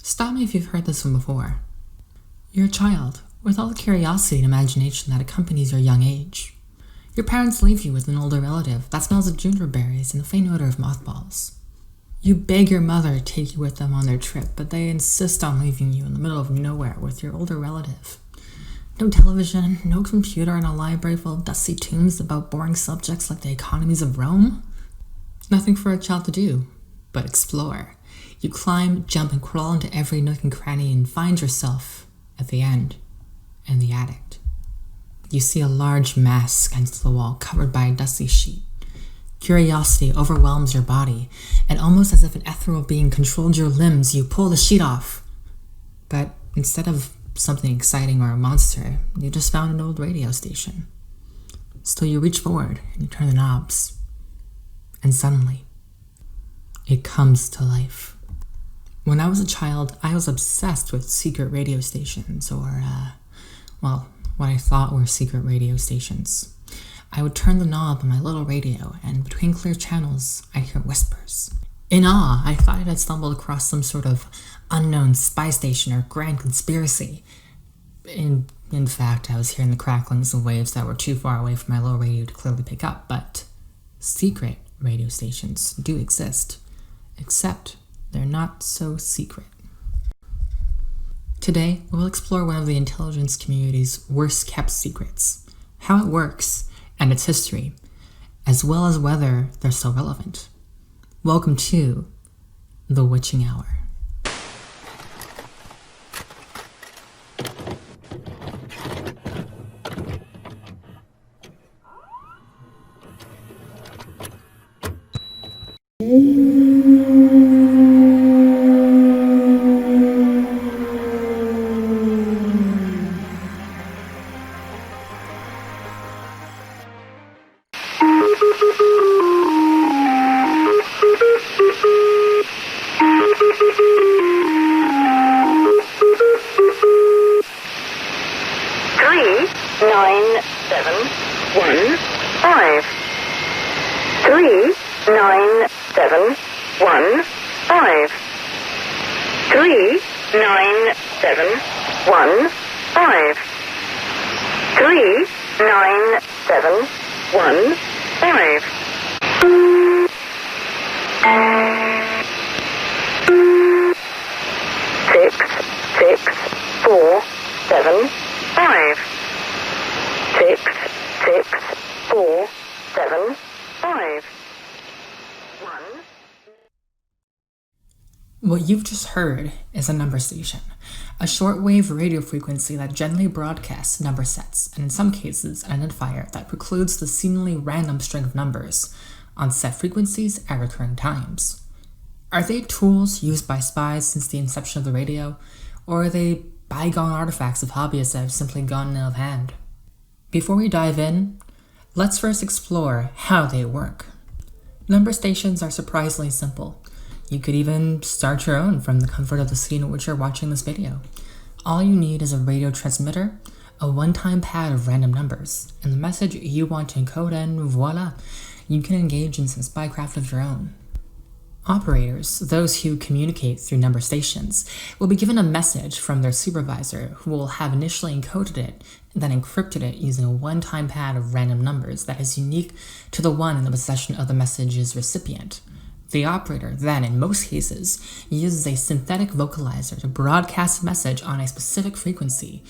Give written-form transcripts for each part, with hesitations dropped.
Stop me if you've heard this one before. You're a child, with all the curiosity and imagination that accompanies your young age. Your parents leave you with an older relative that smells of juniper berries and the faint odor of mothballs. You beg your mother to take you with them on their trip, but they insist on leaving you in the middle of nowhere with your older relative. No television, no computer, and a library full of dusty tomes about boring subjects like the economies of Rome. Nothing for a child to do but explore. You climb, jump, and crawl into every nook and cranny and find yourself, at the end, in the attic. You see a large mass against the wall covered by a dusty sheet. Curiosity overwhelms your body, and almost as if an ethereal being controlled your limbs, you pull the sheet off. But instead of something exciting or a monster, you just found an old radio station. So you reach forward and you turn the knobs, and suddenly, it comes to life. When I was a child, I was obsessed with secret radio stations, or, what I thought were secret radio stations. I would turn the knob on my little radio, and between clear channels, I'd hear whispers. In awe, I thought I had stumbled across some sort of unknown spy station or grand conspiracy. In fact, I was hearing the cracklings of waves that were too far away from my little radio to clearly pick up, but secret radio stations do exist, except they're not so secret. Today, we'll explore one of the intelligence community's worst-kept secrets, how it works, and its history, as well as whether they're still relevant. Welcome to The Witching Hour. What you've just heard is a number station, a shortwave radio frequency that generally broadcasts number sets, and in some cases an identifier that precludes the seemingly random string of numbers on set frequencies at recurring times. Are they tools used by spies since the inception of the radio, or are they bygone artifacts of hobbyists that have simply gone out of hand? Before we dive in, let's first explore how they work. Number stations are surprisingly simple. You could even start your own from the comfort of the scene in which you're watching this video. All you need is a radio transmitter, a one-time pad of random numbers, and the message you want to encode, and voila, you can engage in some spycraft of your own. Operators, those who communicate through number stations, will be given a message from their supervisor who will have initially encoded it and then encrypted it using a one-time pad of random numbers that is unique to the one in the possession of the message's recipient. The operator then, in most cases, uses a synthetic vocalizer to broadcast a message on a specific frequency.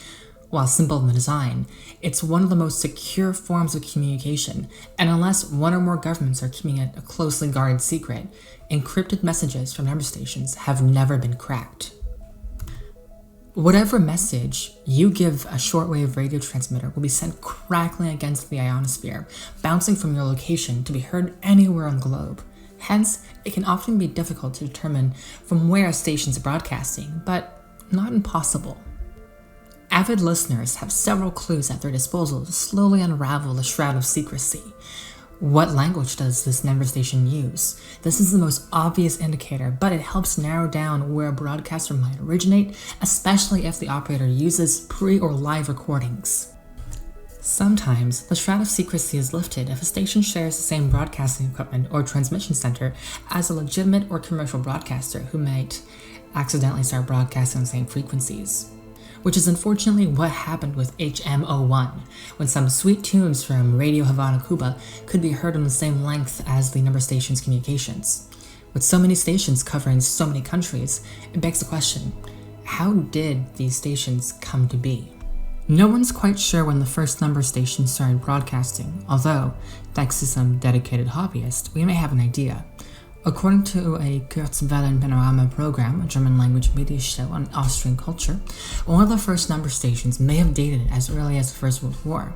While simple in the design, it's one of the most secure forms of communication, and unless one or more governments are keeping it a closely guarded secret, encrypted messages from number stations have never been cracked. Whatever message you give a shortwave radio transmitter will be sent crackling against the ionosphere, bouncing from your location to be heard anywhere on the globe. Hence, it can often be difficult to determine from where a station is broadcasting, but not impossible. Avid listeners have several clues at their disposal to slowly unravel the shroud of secrecy. What language does this number station use? This is the most obvious indicator, but it helps narrow down where a broadcaster might originate, especially if the operator uses pre- or live recordings. Sometimes, the shroud of secrecy is lifted if a station shares the same broadcasting equipment or transmission center as a legitimate or commercial broadcaster who might accidentally start broadcasting the same frequencies. Which is unfortunately what happened with HM01, when some sweet tunes from Radio Havana, Cuba could be heard on the same length as the number station's communications. With so many stations covering so many countries, it begs the question, how did these stations come to be? No one's quite sure when the first number station started broadcasting, although, thanks to some dedicated hobbyists, we may have an idea. According to a Kurzwellen Panorama program, a German language media show on Austrian culture, one of the first number stations may have dated as early as the First World War.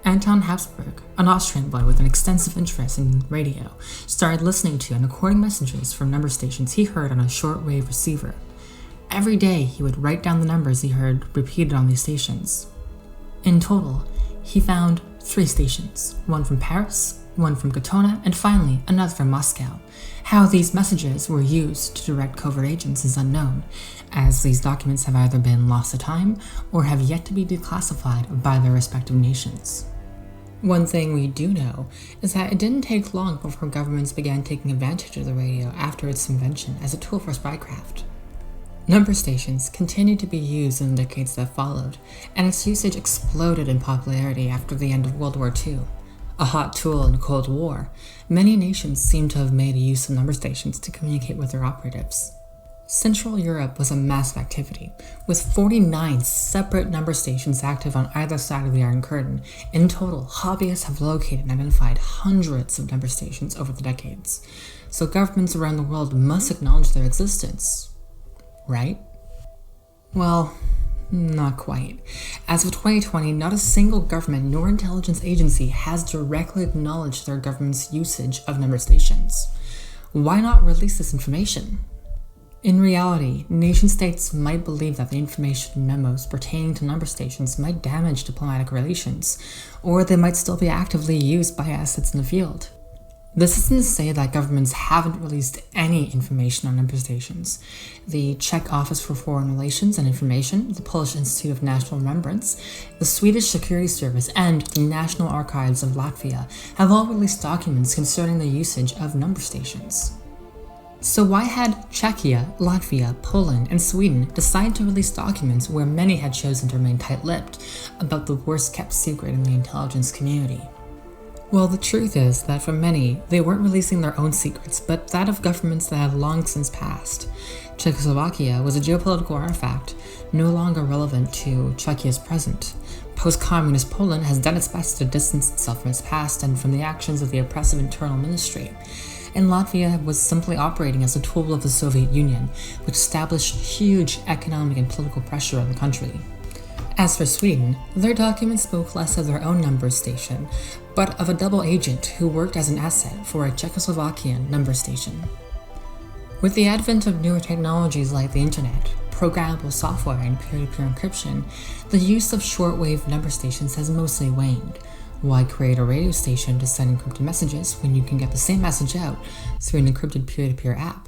Anton Habsburg, an Austrian boy with an extensive interest in radio, started listening to and recording messages from number stations he heard on a shortwave receiver. Every day, he would write down the numbers he heard repeated on these stations. In total, he found 3 stations, one from Paris, one from Katona, and finally another from Moscow. How these messages were used to direct covert agents is unknown, as these documents have either been lost to time or have yet to be declassified by their respective nations. One thing we do know is that it didn't take long before governments began taking advantage of the radio after its invention as a tool for spycraft. Number stations continued to be used in the decades that followed, and its usage exploded in popularity after the end of World War II. A hot tool in the Cold War, many nations seem to have made use of number stations to communicate with their operatives. Central Europe was a massive activity, with 49 separate number stations active on either side of the Iron Curtain. In total, hobbyists have located and identified hundreds of number stations over the decades, so governments around the world must acknowledge their existence. Right? Well, not quite. As of 2020, not a single government nor intelligence agency has directly acknowledged their government's usage of number stations. Why not release this information? In reality, nation-states might believe that the information memos pertaining to number stations might damage diplomatic relations, or they might still be actively used by assets in the field. This isn't to say that governments haven't released any information on number stations. The Czech Office for Foreign Relations and Information, the Polish Institute of National Remembrance, the Swedish Security Service, and the National Archives of Latvia have all released documents concerning the usage of number stations. So why had Czechia, Latvia, Poland, and Sweden decide to release documents where many had chosen to remain tight-lipped about the worst-kept secret in the intelligence community? Well, the truth is that for many, they weren't releasing their own secrets, but that of governments that had long since passed. Czechoslovakia was a geopolitical artifact, no longer relevant to Czechia's present. Post-communist Poland has done its best to distance itself from its past and from the actions of the oppressive internal ministry. And Latvia was simply operating as a tool of the Soviet Union, which established huge economic and political pressure on the country. As for Sweden, their documents spoke less of their own number station, but of a double agent who worked as an asset for a Czechoslovakian number station. With the advent of newer technologies like the internet, programmable software, and peer-to-peer encryption, the use of shortwave number stations has mostly waned. Why create a radio station to send encrypted messages when you can get the same message out through an encrypted peer-to-peer app?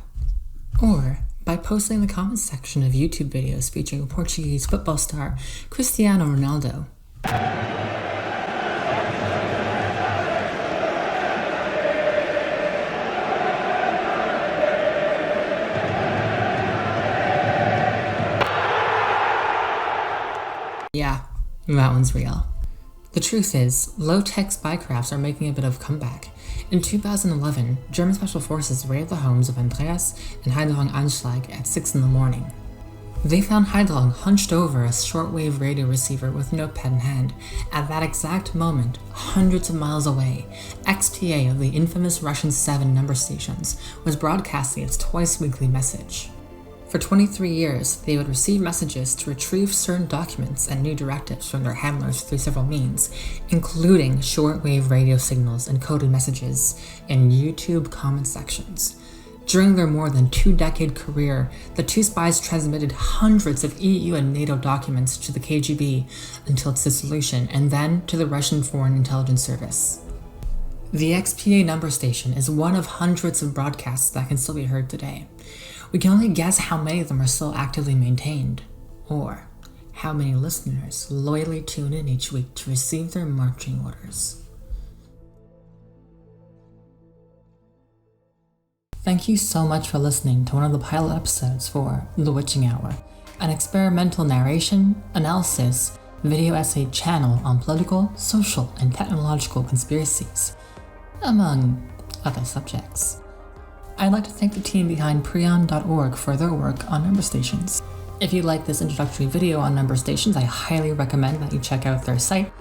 Or by posting in the comments section of YouTube videos featuring Portuguese football star Cristiano Ronaldo. Yeah, that one's real. The truth is, low-tech spycrafts are making a bit of a comeback. In 2011, German special forces raided the homes of Andreas and Heidrun Anschlag at 6 in the morning. They found Heidrun hunched over a shortwave radio receiver with a notepad in hand. At that exact moment, hundreds of miles away, XPA of the infamous Russian 7 number stations was broadcasting its twice-weekly message. For 23 years, they would receive messages to retrieve certain documents and new directives from their handlers through several means, including shortwave radio signals and coded messages in YouTube comment sections. During their more than 2-decade career, the two spies transmitted hundreds of EU and NATO documents to the KGB until its dissolution, and then to the Russian Foreign Intelligence Service. The XPA number station is one of hundreds of broadcasts that can still be heard today. We can only guess how many of them are still actively maintained, or how many listeners loyally tune in each week to receive their marching orders. Thank you so much for listening to one of the pilot episodes for The Witching Hour, an experimental narration, analysis, video essay channel on political, social, and technological conspiracies, among other subjects. I'd like to thank the team behind Prion.org for their work on number stations. If you like this introductory video on number stations, I highly recommend that you check out their site,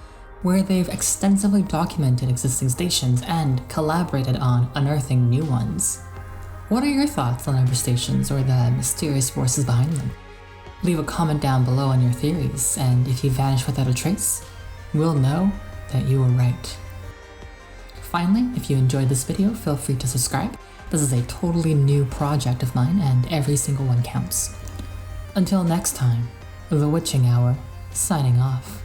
where they've extensively documented existing stations and collaborated on unearthing new ones. What are your thoughts on number stations or the mysterious forces behind them? Leave a comment down below on your theories, and if you vanish without a trace, we'll know that you were right. Finally, if you enjoyed this video, feel free to subscribe. This is a totally new project of mine, and every single one counts. Until next time, The Witching Hour, signing off.